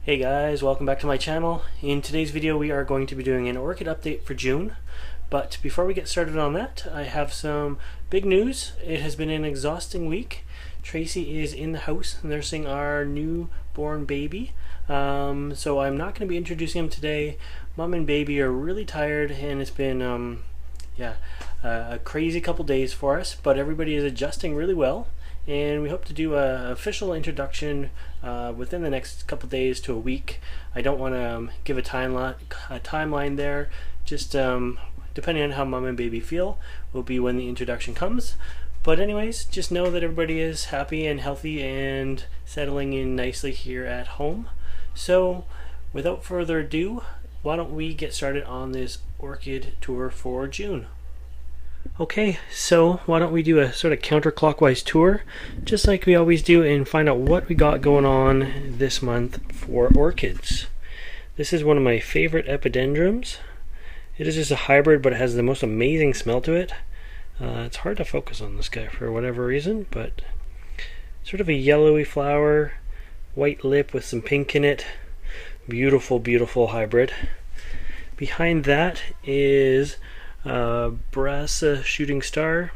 Hey guys, welcome back to my channel. In today's video we are going to be doing an orchid update for June. But before we get started on that, I have some big news. It has been an exhausting week. Tracy is in the house nursing our newborn baby. So I'm not going to be introducing him today. Mom and baby are really tired and it's been a crazy couple days for us, but everybody is adjusting really well. And we hope to do an official introduction within the next couple days to a week. I don't want to give a timeline there. Just depending on how mom and baby feel will be when the introduction comes. But anyways, just know that everybody is happy and healthy and settling in nicely here at home. So without further ado, why don't we get started on this orchid tour for June. Okay, so why don't we do a sort of counterclockwise tour, just like we always do, and find out what we got going on this month for orchids. This is one of my favorite epidendrums. It is just a hybrid, but it has the most amazing smell to it. It's hard to focus on this guy for whatever reason, but sort of a yellowy flower, white lip with some pink in it. Beautiful, beautiful hybrid. Behind that is Brassidium shooting star.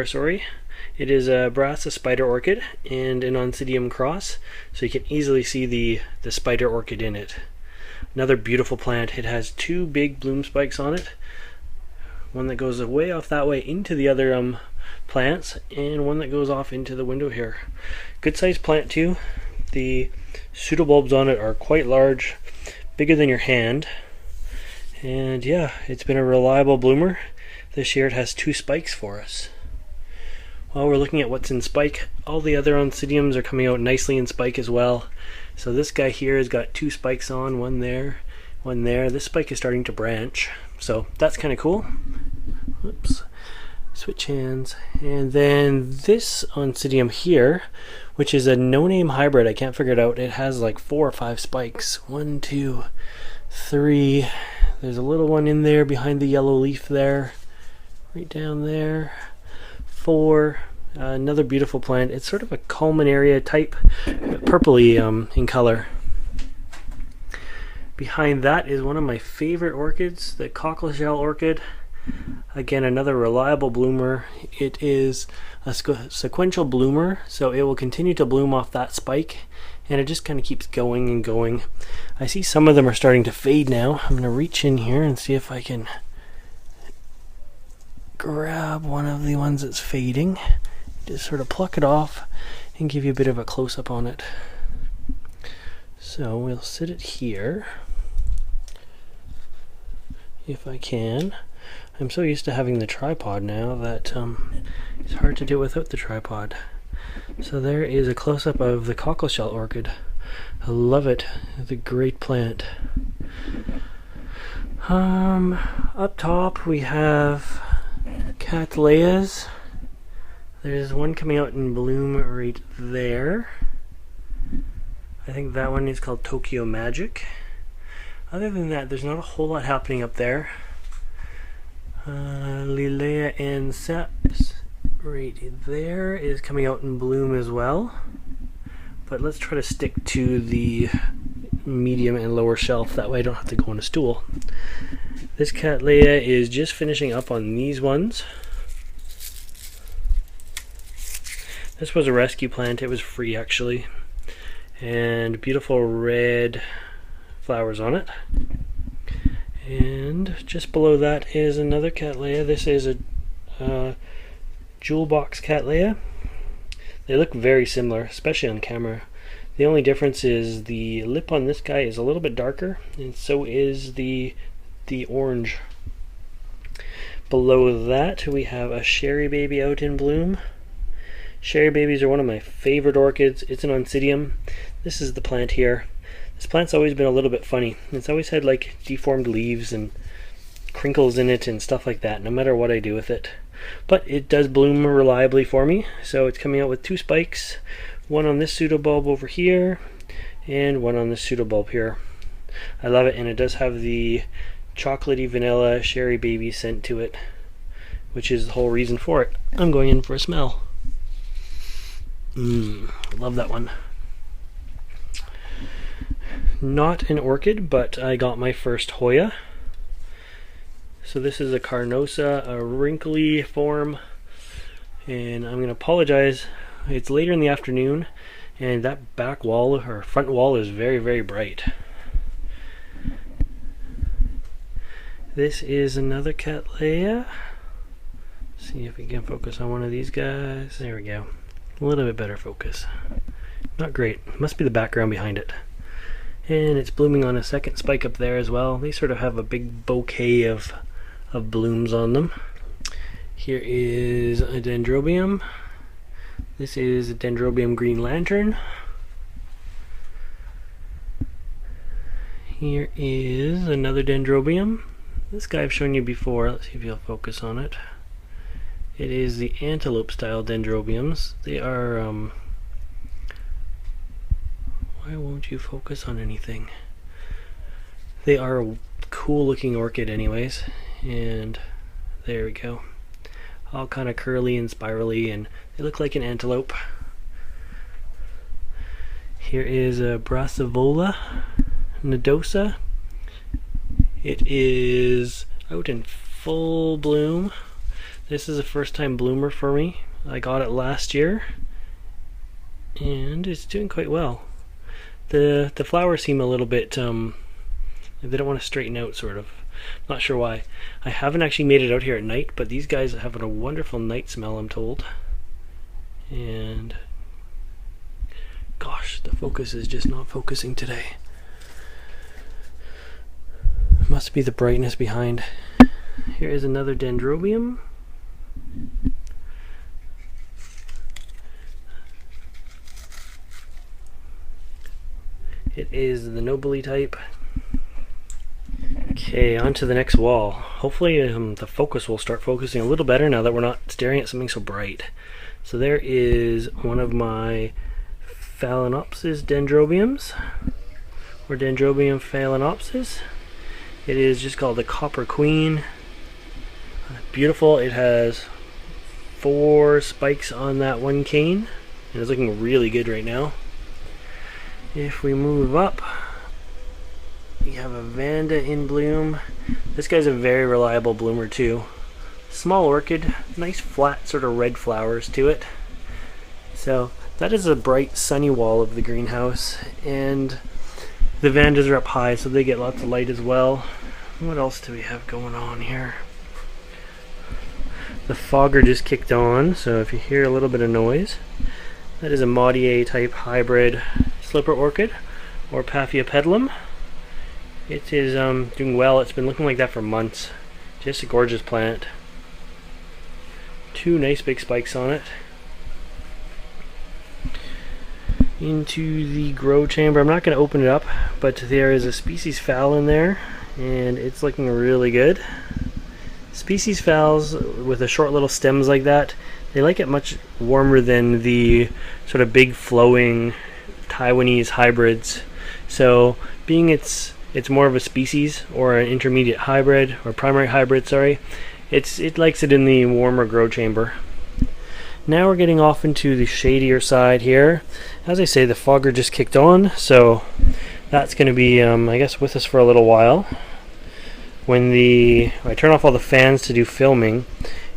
Sorry. It is a Brassa spider orchid and an Oncidium cross, so you can easily see the spider orchid in it. Another beautiful plant. It has two big bloom spikes on it, one that goes way off that way into the other plants, and one that goes off into the window here. Good sized plant too. The pseudobulbs on it are quite large, bigger than your hand. And yeah, it's been a reliable bloomer. This year it has two spikes for us. While we're looking at what's in spike, all the other Oncidiums are coming out nicely in spike as well. So this guy here has got two spikes on, one there, one there. This spike is starting to branch, so that's kind of cool. Oops. Switch hands. And then this Oncidium here, which is a no-name hybrid, I can't figure it out. It has like 4 or 5 spikes. 1, 2, 3. There's a little one in there behind the yellow leaf there. Right down there. 4. Another beautiful plant. It's sort of a culminaria type, purpley in color. Behind that is one of my favorite orchids, the cockleshell orchid. Again, another reliable bloomer. It is a sequential bloomer, so it will continue to bloom off that spike, and it just kind of keeps going and going. I see some of them are starting to fade now. I'm going to reach in here and see if I can grab one of the ones that's fading. Just sort of pluck it off and give you a bit of a close-up on it. So we'll sit it here if I can. I'm so used to having the tripod now that it's hard to do without the tripod. So there is a close-up of the cockleshell orchid. I love it. It's a great plant. Up top we have Cattleyas. There's one coming out in bloom right there. I think that one is called Tokyo Magic. Other than that, there's not a whole lot happening up there. Lilea and Seps right there is coming out in bloom as well. But let's try to stick to the medium and lower shelf, that way I don't have to go on a stool. This Cattleya is just finishing up on these ones. This was a rescue plant, it was free actually. And beautiful red flowers on it. And just below that is another Cattleya. This is a jewel box Cattleya. They look very similar, especially on camera. The only difference is the lip on this guy is a little bit darker, and so is the orange. Below that we have a Sherry Baby out in bloom. Sherry Babies are one of my favorite orchids. It's an Oncidium. This is the plant here. This plant's always been a little bit funny. It's always had like deformed leaves and crinkles in it and stuff like that, no matter what I do with it. But it does bloom reliably for me. So it's coming out with 2 spikes, one on this pseudobulb over here and one on this pseudobulb here. I love it, and it does have the chocolatey vanilla Sherry Baby scent to it, which is the whole reason for it. I'm going in for a smell. Love that one. not an orchid, but I got my first Hoya. So this is a carnosa, a wrinkly form, and I'm going to apologize. It's later in the afternoon, and that back wall or front wall is very, very bright. This is another Cattleya. See if we can focus on one of these guys. There we go. A little bit better focus. Not great. Must be the background behind it. And it's blooming on a second spike up there as well. They sort of have a big bouquet of blooms on them. Here is a dendrobium. This is a dendrobium green lantern. Here is another dendrobium. This guy I've shown you before. Let's see if you'll focus on it. It is the antelope style dendrobiums. They are why won't you focus on anything? They are a cool looking orchid anyways, and there we go. All kind of curly and spirally, and they look like an antelope. Here is a Brassivola nodosa. It is out in full bloom. This is a first time bloomer for me. I got it last year, and it's doing quite well. The flowers seem a little bit, they don't want to straighten out, sort of. Not sure why. I haven't actually made it out here at night, but these guys have a wonderful night smell, I'm told. And gosh, the focus is just not focusing today. Must be the brightness behind. Here is another dendrobium. It is the nobly type. Okay, on to the next wall. Hopefully the focus will start focusing a little better now that we're not staring at something so bright. So there is one of my Phalaenopsis dendrobiums, or Dendrobium phalaenopsis. It is just called the Copper Queen. Beautiful. It has 4 spikes on that one cane, and it's looking really good right now. If we move up, we have a Vanda in bloom. This guy's a very reliable bloomer too. Small orchid, nice flat sort of red flowers to it. So that is a bright sunny wall of the greenhouse, and the Vandas are up high so they get lots of light as well. What else do we have going on here? The fogger just kicked on, so if you hear a little bit of noise, that is a Maudier type hybrid slipper orchid, or Paphia pedalum. It is doing well. It's been looking like that for months. Just a gorgeous plant. 2 nice big spikes on it. Into the grow chamber. I'm not going to open it up, but there is a species phal in there, and it's looking really good. Species phals with the short little stems like that, they like it much warmer than the sort of big flowing Taiwanese hybrids. So being it's more of a species or an intermediate hybrid, or primary hybrid, sorry, it likes it in the warmer grow chamber. Now we're getting off into the shadier side here. As I say, the fogger just kicked on, so that's going to be I guess with us for a little while. When I turn off all the fans to do filming,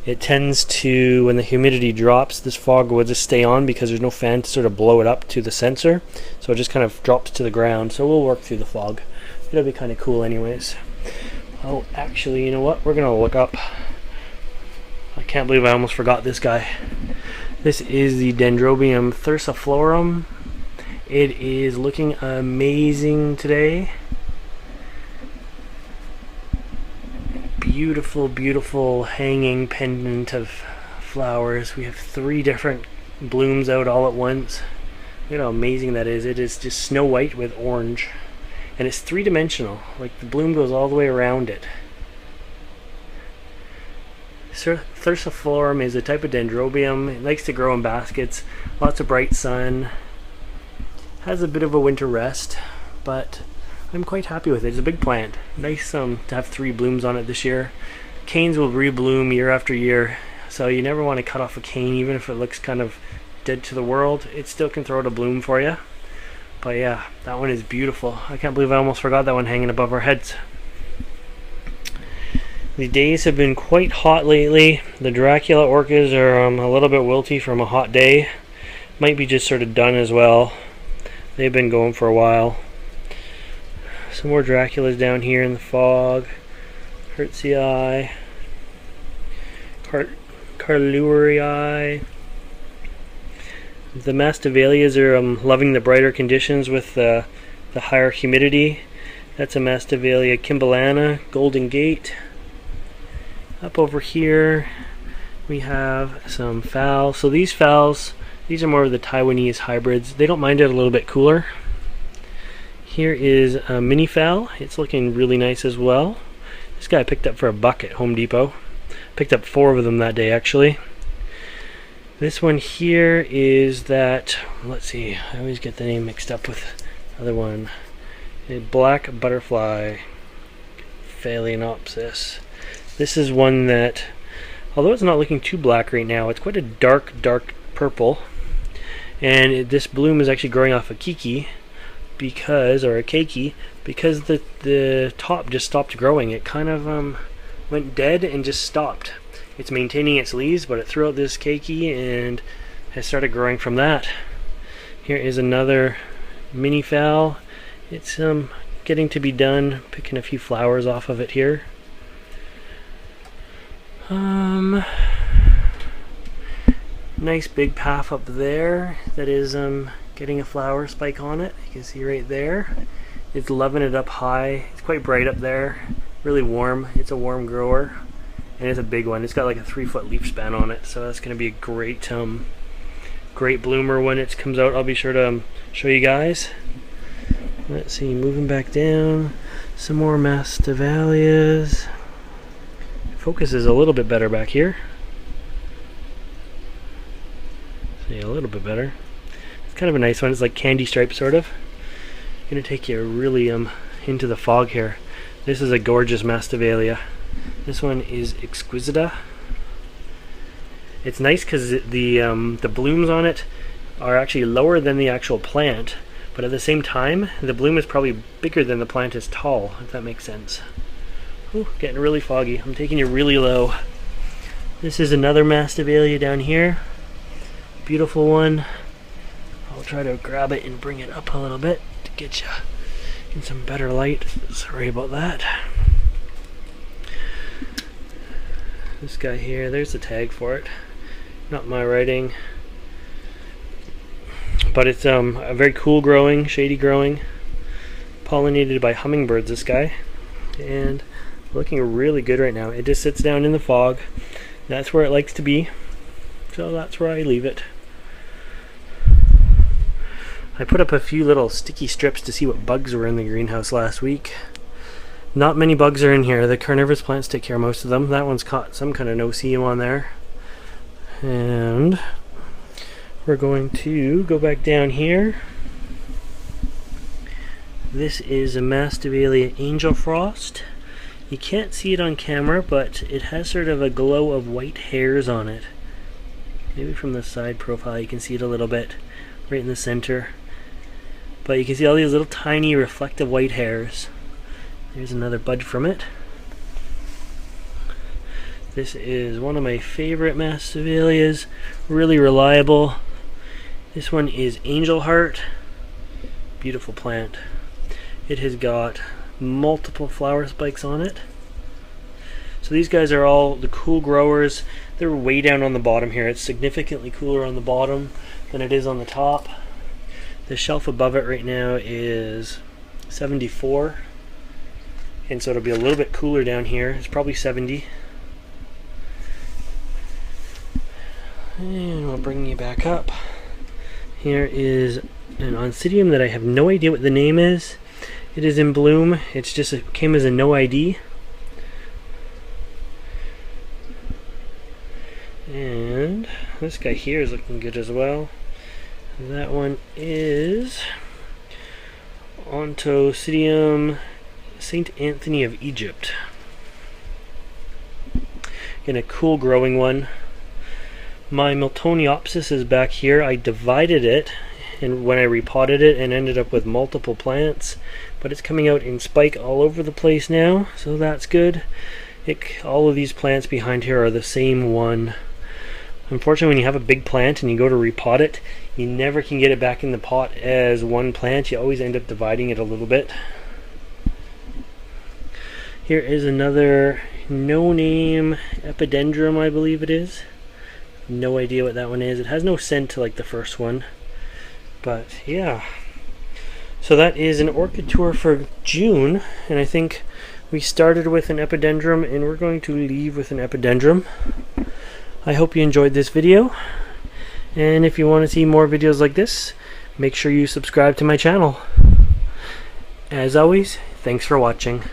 it tends to, when the humidity drops, this fog will just stay on because there's no fan to sort of blow it up to the sensor, so it just kind of drops to the ground. So we'll work through the fog. It'll be kind of cool anyways. Oh, actually, you know what? We're gonna look up. I can't believe I almost forgot this guy. This is the Dendrobium thursiflorum. It is looking amazing today. Beautiful, beautiful hanging pendant of flowers. We have 3 different blooms out all at once. Look at how amazing that is. It is just snow white with orange. And it's 3-dimensional. Like, the bloom goes all the way around it. Thursiflorum is a type of dendrobium. It likes to grow in baskets. Lots of bright sun. Has a bit of a winter rest, but I'm quite happy with it. It's a big plant. Nice to have 3 blooms on it this year. Canes will rebloom year after year, so you never want to cut off a cane, even if it looks kind of dead to the world. It still can throw out a bloom for you. But yeah, that one is beautiful. I can't believe I almost forgot that one hanging above our heads. The days have been quite hot lately. The Dracula orchids are a little bit wilty from a hot day. Might be just sort of done as well. They've been going for a while. Some more Draculas down here in the fog. Hertzii. Carlurii. The Masdevallias are loving the brighter conditions with the higher humidity. That's a Masdevallia Kimbalana, Golden Gate. Up over here we have some phals. So these phals, these are more of the Taiwanese hybrids. They don't mind it a little bit cooler. Here is a mini phal. It's looking really nice as well. This guy I picked up for $1 at Home Depot. Picked up 4 of them that day actually. This one here is that, let's see, I always get the name mixed up with the other one. A black butterfly, Phalaenopsis. This is one that, although it's not looking too black right now, it's quite a dark purple. And this bloom is actually growing off a keiki, because, or a keiki, because the top just stopped growing. It kind of went dead and just stopped. It's maintaining its leaves, but it threw out this keiki and has started growing from that. Here is another mini phal. It's getting to be done. Picking a few flowers off of it here. Nice big path up there that is getting a flower spike on it. You can see right there. It's loving it up high. It's quite bright up there. Really warm. It's a warm grower, and it's a big one. It's got like a 3-foot leaf span on it, so that's going to be a great great bloomer when it comes out. I'll be sure to show you guys. Let's see, moving back down, some more Masdevallias. Focus is a little bit better back here. See, a little bit better. It's kind of a nice one. It's like candy stripe sort of. Gonna take you really into the fog here. This is a gorgeous Masdevallia. This one is Exquisita. It's nice because the blooms on it are actually lower than the actual plant, but at the same time, the bloom is probably bigger than the plant is tall, if that makes sense. Ooh, getting really foggy. I'm taking you really low. This is another Masdevallia down here. Beautiful one. I'll try to grab it and bring it up a little bit to get you in some better light. Sorry about that. This guy here, there's the tag for it. Not my writing. But it's a very cool growing, shady growing. Pollinated by hummingbirds, this guy. And looking really good right now. It just sits down in the fog. That's where it likes to be. So that's where I leave it. I put up a few little sticky strips to see what bugs were in the greenhouse last week. Not many bugs are in here. The carnivorous plants take care of most of them. That one's caught some kind of no-see-em on there. And we're going to go back down here. This is a Masdevallia Angel Frost. You can't see it on camera, but it has sort of a glow of white hairs on it. Maybe from the side profile you can see it a little bit, right in the center. But you can see all these little tiny reflective white hairs. There's another bud from it. This is one of my favorite Masdevallias. Really reliable. This one is Angel Heart. Beautiful plant. It has got multiple flower spikes on it. So these guys are all the cool growers. They're way down on the bottom here. It's significantly cooler on the bottom than it is on the top. The shelf above it right now is 74. And so it'll be a little bit cooler down here. It's probably 70. And we'll bring you back up. Here is an Oncidium that I have no idea what the name is. It is in bloom. It's just, it came as a no ID. And this guy here is looking good as well. That one is Oncidium St. Anthony of Egypt. Again, a cool growing one. My Miltoniopsis is back here. I divided it and when I repotted it and ended up with multiple plants, but it's coming out in spike all over the place now, so that's good. All of these plants behind here are the same one. Unfortunately, when you have a big plant and you go to repot it, you never can get it back in the pot as one plant. You always end up dividing it a little bit. Here is another no-name epidendrum, I believe it is. No idea what that one is. It has no scent like the first one. But yeah. So that is an orchid tour for June, and I think we started with an epidendrum and we're going to leave with an epidendrum. I hope you enjoyed this video, and if you want to see more videos like this, make sure you subscribe to my channel. As always, thanks for watching.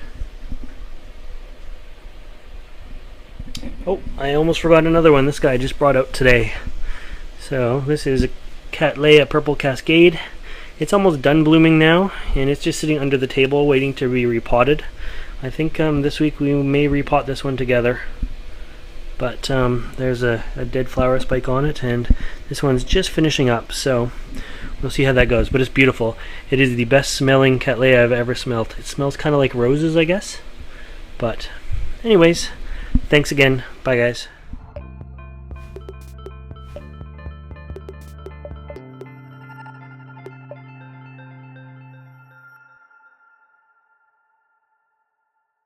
Oh, I almost forgot another one. This guy just brought out today. So this is a Cattleya Purple Cascade. It's almost done blooming now, and it's just sitting under the table waiting to be repotted. I think this week we may repot this one together. But there's a dead flower spike on it, and this one's just finishing up, so we'll see how that goes. But it's beautiful. It is the best smelling Cattleya I've ever smelled. It smells kind of like roses, I guess. But anyways, thanks again. Bye, guys.